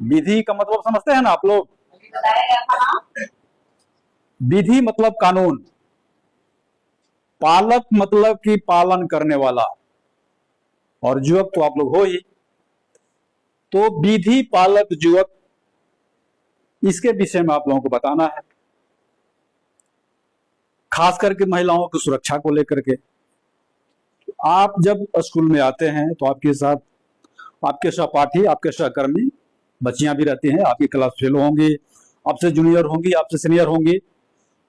विधि का मतलब समझते हैं ना आप लोग? बताया गया था ना। विधि मतलब कानून, पालक मतलब कि पालन करने वाला, और युवक तो आप लोग हो ही। तो विधि पालक युवक, इसके विषय में आप लोगों को बताना है, खास करके महिलाओं की सुरक्षा को लेकर के। आप जब स्कूल में आते हैं तो आपके साथ आपके सहपाठी, आपके सहकर्मी बच्चियां भी रहती हैं, आपकी क्लास फेलो होंगी, आपसे जूनियर होंगी, आपसे सीनियर होंगी,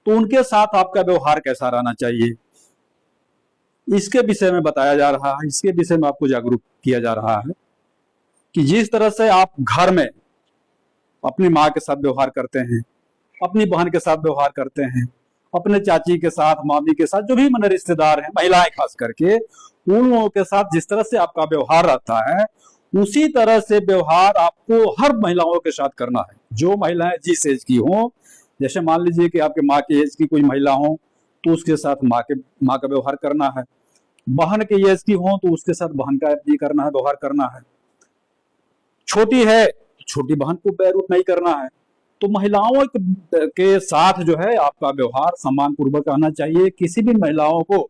तो उनके साथ आपका व्यवहार कैसा रहना चाहिए, इसके विषय में बताया जा रहा है, इसके विषय में आपको जागरूक किया जा रहा है कि जिस तरह से आप घर में अपनी माँ के साथ व्यवहार करते हैं, अपनी बहन के साथ व्यवहार करते हैं, अपने चाची के साथ, मामी के साथ, जो भी मन रिश्तेदार हैं, महिलाएं खास करके, उन लोगों के साथ जिस तरह से आपका व्यवहार रहता है, उसी तरह से व्यवहार आपको हर महिलाओं के साथ करना है। जो महिलाएं जिस एज की हों, जैसे मान लीजिए कि आपके माँ की एज की कोई महिला हो, तो उसके साथ माँ का व्यवहार करना है। बहन के एज की हो तो उसके साथ बहन का भी करना है, व्यवहार करना है। छोटी है, छोटी बहन को बैरूत नहीं करना है। तो महिलाओं के साथ जो है आपका व्यवहार सम्मान पूर्वक आना चाहिए। किसी भी महिलाओं को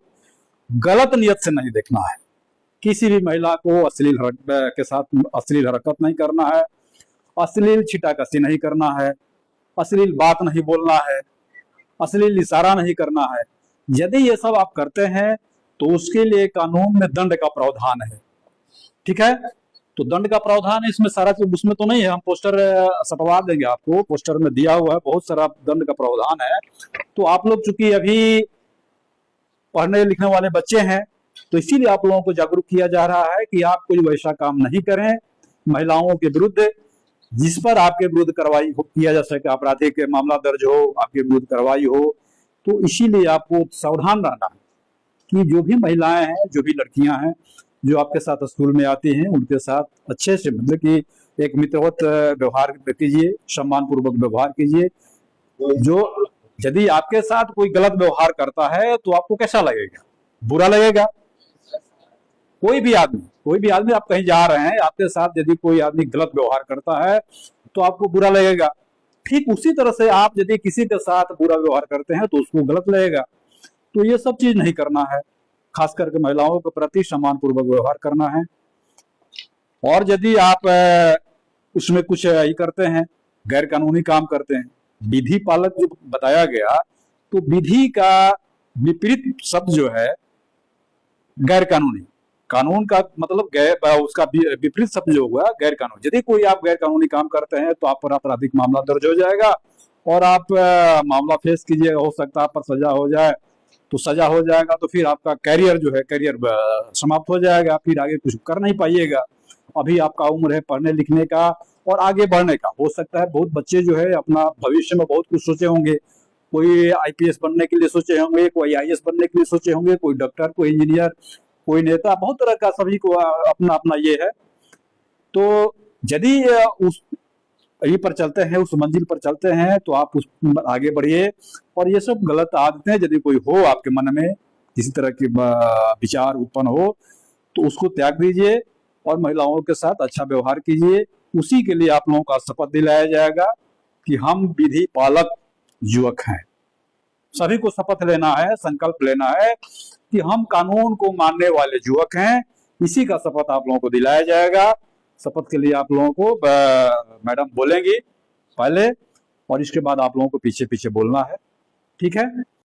गलत नियत से नहीं देखना है, किसी भी महिला को अश्लील के साथ अश्लील हरकत नहीं करना है, अश्लील छिटाकसी नहीं करना है, अश्लील बात नहीं बोलना है, अश्लील इशारा नहीं करना है। यदि ये सब आप करते हैं तो उसके लिए कानून में दंड का प्रावधान है। ठीक है, तो दंड का प्रावधान है इसमें, सारा चीज उसमें तो नहीं है, हम पोस्टर सटवा देंगे आपको, पोस्टर में दिया हुआ है, बहुत सारा दंड का प्रावधान है। तो आप लोग चूंकि अभी पढ़ने लिखने वाले बच्चे हैं, तो इसीलिए आप लोगों को जागरूक किया जा रहा है कि आप कोई वैसा काम नहीं करें महिलाओं के विरुद्ध जिस पर आपके विरुद्ध कार्रवाई किया जा सके, आपराधिक मामला दर्ज हो, आपके विरुद्ध कार्रवाई हो। तो इसीलिए आपको सावधान रहना है कि जो भी महिलाएं हैं, जो भी लड़कियां हैं, जो आपके साथ स्कूल में आती हैं, उनके साथ अच्छे से, मतलब कि एक मित्रवत व्यवहार कीजिए, सम्मान पूर्वक व्यवहार कीजिए। जो यदि आपके साथ कोई गलत व्यवहार करता है तो आपको कैसा लगेगा? बुरा लगेगा। कोई भी आदमी आप कहीं जा रहे हैं, आपके साथ यदि कोई आदमी गलत व्यवहार करता है तो आपको बुरा लगेगा। ठीक उसी तरह से आप यदि किसी के साथ बुरा व्यवहार करते हैं तो उसको गलत लगेगा। तो ये सब चीज नहीं करना है, खास करके महिलाओं के प्रति सम्मान पूर्वक व्यवहार करना है। और यदि आप उसमें कुछ ये करते हैं, गैर कानूनी काम करते हैं, विधि पालक जो बताया गया, तो विधि का विपरीत शब्द जो है गैर कानूनी, कानून का मतलब गैर, उसका विपरीत शब्द जो हुआ गैर कानूनी। यदि कोई आप गैर कानूनी काम करते हैं तो आप पर आपराधिक मामला दर्ज हो जाएगा और आप मामला फेस कीजिएगा, हो सकता है आप पर सजा हो जाए। तो सजा हो जाएगा तो फिर आपका कैरियर जो है, कैरियर समाप्त हो जाएगा, फिर आगे कुछ कर नहीं पाइएगा। अभी आपका उम्र है पढ़ने लिखने का और आगे बढ़ने का। हो सकता है बहुत बच्चे जो है अपना भविष्य में बहुत कुछ सोचे होंगे, कोई आईपीएस बनने के लिए सोचे होंगे, कोई आईएएस बनने के लिए सोचे होंगे, कोई डॉक्टर, कोई इंजीनियर, कोई नेता, बहुत तरह का सभी को अपना अपना ये है। तो यदि उस ये पर चलते हैं, उस मंजिल पर चलते हैं, तो आप उस आगे बढ़िए। और ये सब गलत आदतें यदि कोई हो आपके मन में, किसी तरह के विचार उत्पन्न हो, तो उसको त्याग दीजिए और महिलाओं के साथ अच्छा व्यवहार कीजिए। उसी के लिए आप लोगों का शपथ दिलाया जाएगा कि हम विधि पालक युवक हैं। सभी को शपथ लेना है, संकल्प लेना है कि हम कानून को मानने वाले युवक हैं। इसी का शपथ आप लोगों को दिलाया जाएगा। शपथ के लिए आप लोगों को मैडम बोलेंगी पहले, और इसके बाद आप लोगों को पीछे पीछे बोलना है। ठीक है?